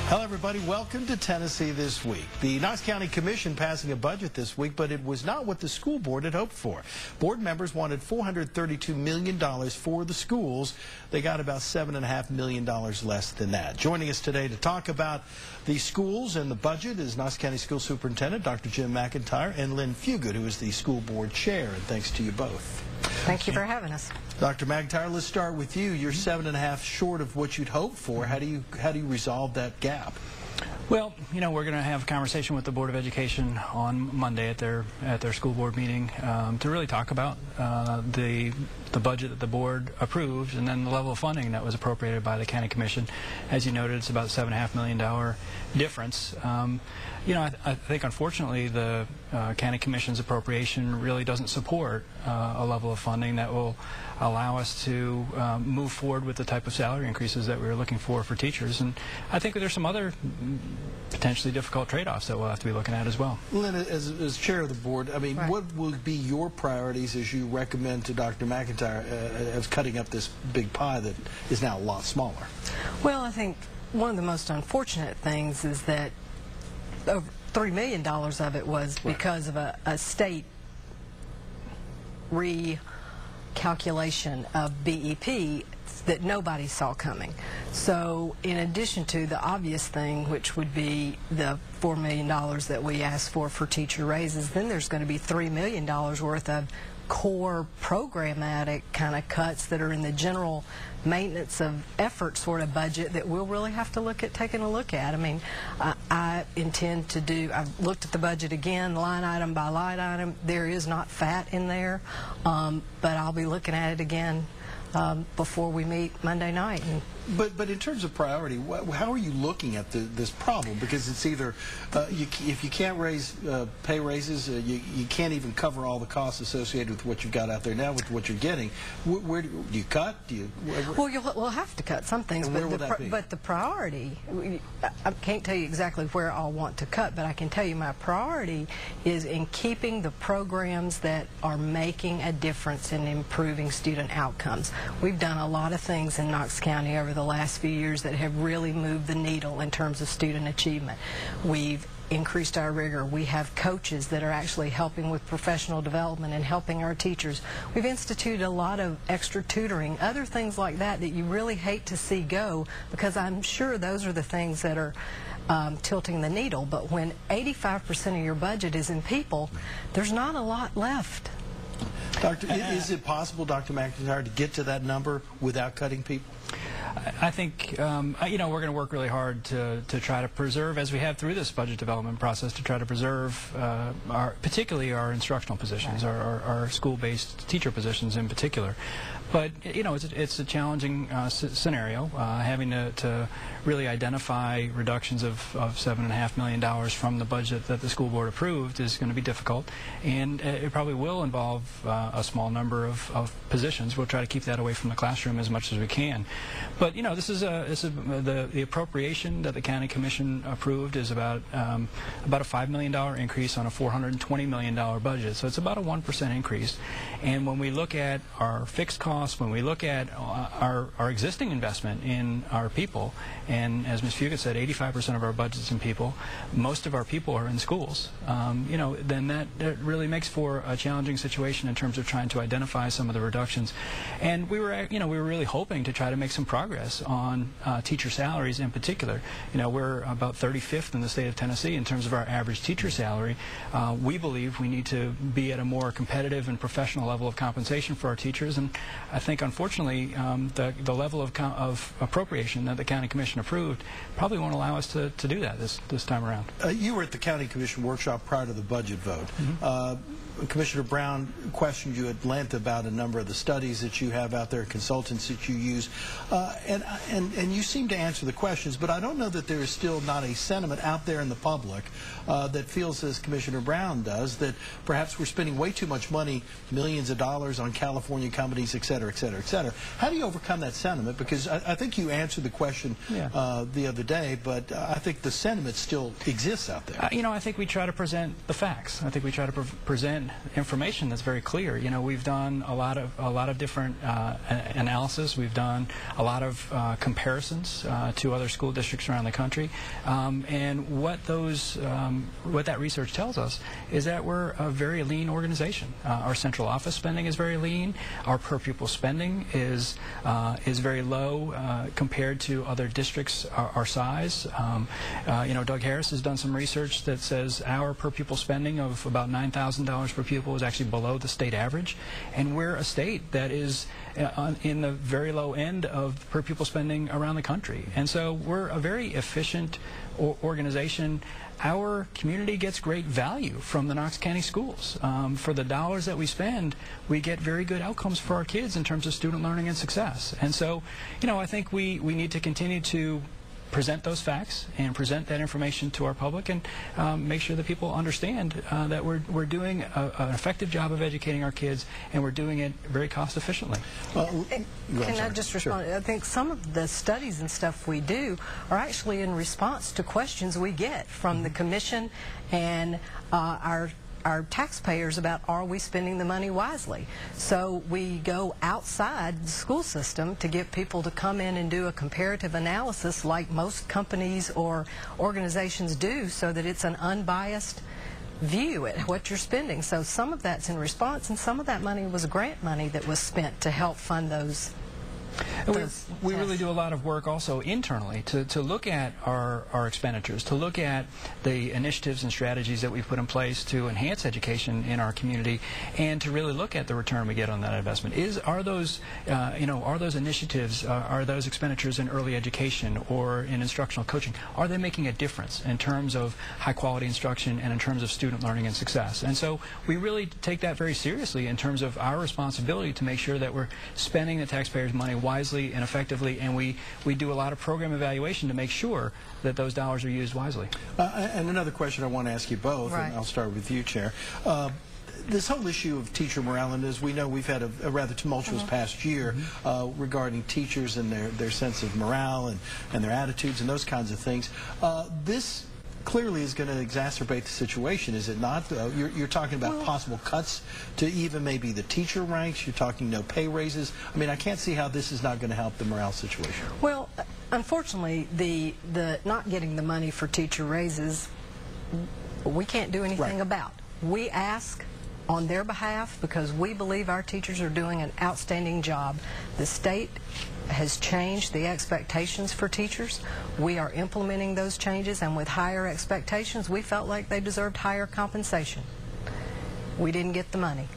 Hello, everybody. Welcome to Tennessee This Week. The Knox County Commission passing a budget this week, but it was not what the school board had hoped for. Board members wanted $432 million for the schools. They got about $7.5 million less than that. Joining us today to talk about the schools and the budget is Knox County School Superintendent Dr. Jim McIntyre and Lynn Fugate, who is the school board chair. And thanks to you both. Thank you for having us. Dr. McIntyre, let's start with you. You're 7.5 short of what you'd hoped for. How do you resolve that gap? Well, you know, we're going to have a conversation with the Board of Education on Monday at their school board meeting to really talk about the budget that the board approved and then the level of funding that was appropriated by the County Commission. As you noted, it's about a $7.5 million difference. You know, I think unfortunately the County Commission's appropriation really doesn't support a level of funding that will allow us to move forward with the type of salary increases that we were looking for teachers. And I think there's some other potentially difficult trade-offs that we'll have to be looking at as well. Lynn, as chair of the board, I mean, Right. What will be your priorities as you recommend to Dr. McIntyre as cutting up this big pie that is now a lot smaller? Well, I think one of the most unfortunate things is that over $3 million of it was because of a state recalculation of BEP that nobody saw coming. So in addition to the obvious thing, which would be the $4 million that we asked for teacher raises, then there's going to be $3 million worth of core programmatic kind of cuts that are in the general maintenance of effort sort of budget that we'll really have to look at taking a look at. I mean, I intend to do, I've looked at the budget again, line item by line item. There is not fat in there, but I'll be looking at it again before we meet Monday night. But in terms of priority, how are you looking at this problem? Because it's either, if you can't raise pay raises, you can't even cover all the costs associated with what you've got out there now with what you're getting. Where do you cut? Well, we'll have to cut some things, but the priority, I can't tell you exactly where I'll want to cut, but I can tell you my priority is in keeping the programs that are making a difference in improving student outcomes. We've done a lot of things in Knox County over the last few years that have really moved the needle in terms of student achievement. We've increased our rigor. We have coaches that are actually helping with professional development and helping our teachers. We've instituted a lot of extra tutoring, other things like that that you really hate to see go, because I'm sure those are the things that are tilting the needle. But when 85% of your budget is in people, there's not a lot left. Doctor, is it possible, Dr. McIntyre, to get to that number without cutting people? I think, you know, we're going to work really hard to try to preserve, as we have through this budget development process, to try to preserve particularly our instructional positions, our school-based teacher positions in particular. But, you know, it's a challenging scenario. Having to really identify reductions of $7.5 million from the budget that the school board approved is going to be difficult, and it probably will involve a small number of positions. We'll try to keep that away from the classroom as much as we can. But, you know, the appropriation that the County Commission approved is about a $5 million increase on a $420 million budget. So it's about a 1% increase. And when we look at our fixed costs, when we look at our existing investment in our people, and as Ms. Fugate said, 85% of our budget's in people, most of our people are in schools, you know, then that really makes for a challenging situation in terms of trying to identify some of the reductions. And we were really hoping to try to make some progress on teacher salaries in particular. You know, we're about 35th in the state of Tennessee in terms of our average teacher salary. We believe we need to be at a more competitive and professional level of compensation for our teachers, and I think unfortunately the level of appropriation that the County Commission approved probably won't allow us to do that this time around. You were at the County Commission workshop prior to the budget vote. Commissioner Brown questioned you at length about a number of the studies that you have out there, consultants that you use, and you seem to answer the questions, but I don't know that there is still not a sentiment out there in the public that feels, as Commissioner Brown does, that perhaps we're spending way too much money, millions of dollars on California companies, et cetera, et cetera, et cetera. How do you overcome that sentiment? Because I think you answered the question the other day, but I think the sentiment still exists out there. You know, I think we try to present the facts. I think we try to present given information that's very clear. You know, we've done a lot of different analysis. We've done a lot of comparisons to other school districts around the country, and what that research tells us is that we're a very lean organization. Our central office spending is very lean. Our per pupil spending is very low compared to other districts our size. You know, Doug Harris has done some research that says our per pupil spending of about $9,000 per pupil is actually below the state average, and we're a state that is in the very low end of per pupil spending around the country. And so we're a very efficient organization. Our community gets great value from the Knox County schools. For the dollars that we spend, we get very good outcomes for our kids in terms of student learning and success. And so, you know, I think we need to continue to present those facts and present that information to our public, and make sure that people understand that we're doing an effective job of educating our kids, and we're doing it very cost efficiently. Can I just respond? Sure. I think some of the studies and stuff we do are actually in response to questions we get from the commission and our taxpayers about, are we spending the money wisely? So we go outside the school system to get people to come in and do a comparative analysis like most companies or organizations do, so that it's an unbiased view at what you're spending. So some of that's in response, and some of that money was grant money that was spent to help fund those. We really do a lot of work also internally to look at our expenditures, to look at the initiatives and strategies that we've put in place to enhance education in our community, and to really look at the return we get on that investment. Are those initiatives, are those expenditures in early education or in instructional coaching, are they making a difference in terms of high quality instruction and in terms of student learning and success? And so we really take that very seriously in terms of our responsibility to make sure that we're spending the taxpayers' money wisely and effectively, and we do a lot of program evaluation to make sure that those dollars are used wisely. And another question I want to ask you both, right, and I'll start with you, Chair. This whole issue of teacher morale, and as we know, we've had a rather tumultuous past year regarding teachers and their sense of morale and their attitudes and those kinds of things. This clearly is going to exacerbate the situation, is it not? You're talking about possible cuts to even maybe the teacher ranks. You're talking no pay raises. I mean, I can't see how this is not going to help the morale situation. Well, unfortunately, the not getting the money for teacher raises, we can't do anything about. We ask on their behalf because we believe our teachers are doing an outstanding job. The state has changed the expectations for teachers. We are implementing those changes, and with higher expectations, we felt like they deserved higher compensation. We didn't get the money.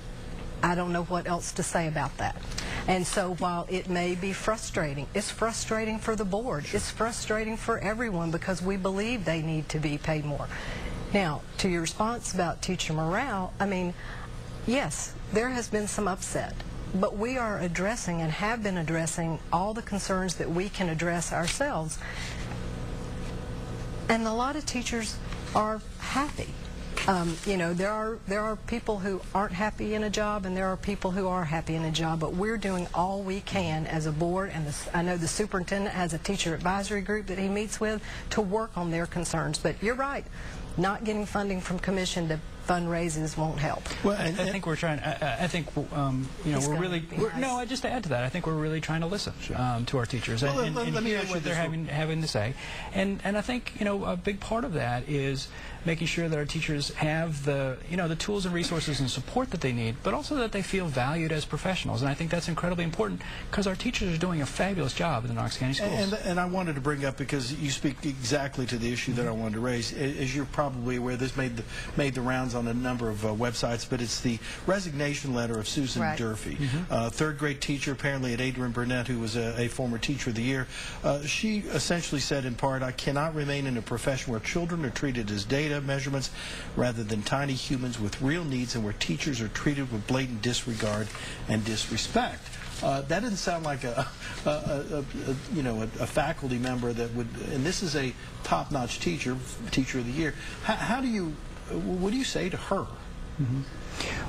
I don't know what else to say about that. And so while it may be frustrating, it's frustrating for the board. It's frustrating for everyone because we believe they need to be paid more. Now, to your response about teacher morale, I mean, yes, there has been some upset, but we are addressing and have been addressing all the concerns that we can address ourselves. And a lot of teachers are happy. You know, there are people who aren't happy in a job, and there are people who are happy in a job, but we're doing all we can as a board, and I know the superintendent has a teacher advisory group that he meets with to work on their concerns. But you're right, not getting funding from commission to fundraisers won't help. Well, I think we're trying. I think you know, we're really. No, just to add to that, I think we're really trying to listen to our teachers and hear what they're having to say. And I think, you know, a big part of that is making sure that our teachers have the tools and resources and support that they need, but also that they feel valued as professionals. And I think that's incredibly important because our teachers are doing a fabulous job in the Knox County schools. And I wanted to bring up, because you speak exactly to the issue that I wanted to raise. As you're probably aware, this made the rounds on a number of websites, but it's the resignation letter of Susan Durfee, third grade teacher, apparently at Adrian Burnett, who was a former Teacher of the Year. She essentially said, in part, "I cannot remain in a profession where children are treated as data measurements rather than tiny humans with real needs, and where teachers are treated with blatant disregard and disrespect." That doesn't sound like a faculty member that would, and this is a top-notch teacher, Teacher of the Year. What do you say to her?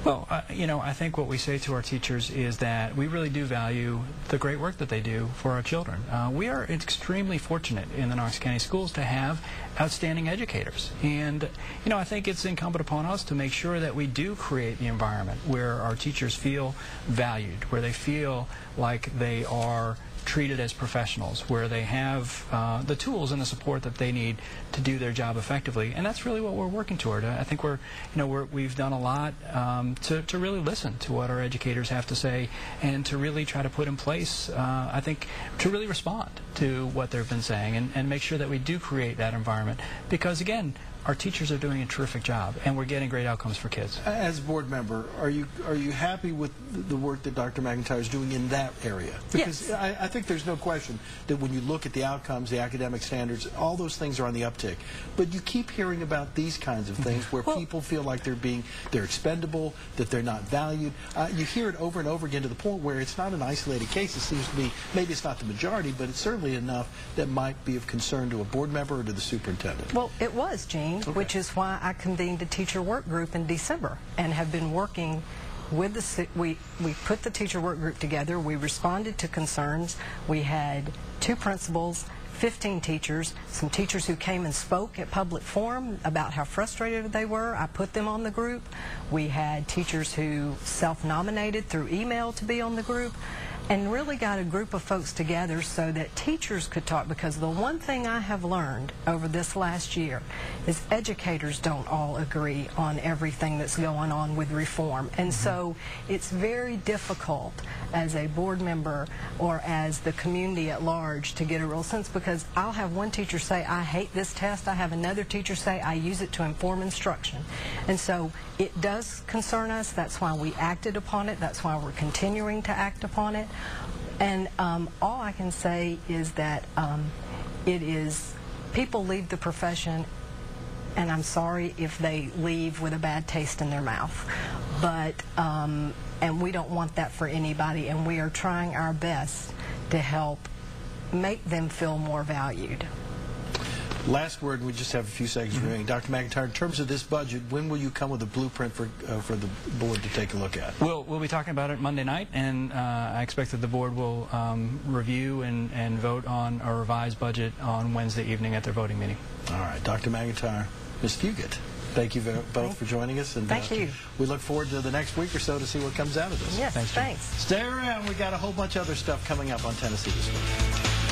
Well, you know, I think what we say to our teachers is that we really do value the great work that they do for our children. We are extremely fortunate in the Knox County schools to have outstanding educators. And, you know, I think it's incumbent upon us to make sure that we do create the environment where our teachers feel valued, where they feel like they are treated as professionals, where they have the tools and the support that they need to do their job effectively, and that's really what we're working toward. I think we've done a lot to really listen to what our educators have to say, and to really try to put in place, I think, to really respond to what they've been saying, and make sure that we do create that environment, because again, our teachers are doing a terrific job, and we're getting great outcomes for kids. As a board member, are you happy with the work that Dr. McIntyre is doing in that area? Because yes. I think there's no question that when you look at the outcomes, the academic standards, all those things are on the uptick. But you keep hearing about these kinds of things where people feel like they're expendable, that they're not valued. You hear it over and over again to the point where it's not an isolated case. It seems to be, maybe it's not the majority, but it's certainly enough that might be of concern to a board member or to the superintendent. Well, it was, Gene. Okay. Which is why I convened a teacher work group in December and have been working with we put the teacher work group together. We responded to concerns. We had 2 principals, 15 teachers, some teachers who came and spoke at public forum about how frustrated they were. I put them on the group. We had teachers who self-nominated through email to be on the group, and really got a group of folks together so that teachers could talk, because the one thing I have learned over this last year is educators don't all agree on everything that's going on with reform. And so it's very difficult as a board member or as the community at large to get a real sense, because I'll have one teacher say, I hate this test. I have another teacher say, I use it to inform instruction. And so it does concern us. That's why we acted upon it. That's why we're continuing to act upon it. And all I can say is that people leave the profession, and I'm sorry if they leave with a bad taste in their mouth. But, and we don't want that for anybody, and we are trying our best to help make them feel more valued. Last word, we just have a few seconds remaining. Dr. McIntyre, in terms of this budget, when will you come with a blueprint for the board to take a look at? We'll be talking about it Monday night, and I expect that the board will review and vote on a revised budget on Wednesday evening at their voting meeting. All right, Dr. McIntyre, Ms. Fugate, thank you both for joining us. And thank you. We look forward to the next week or so to see what comes out of this. Yes, thanks. Stay around. We got a whole bunch of other stuff coming up on Tennessee This Week.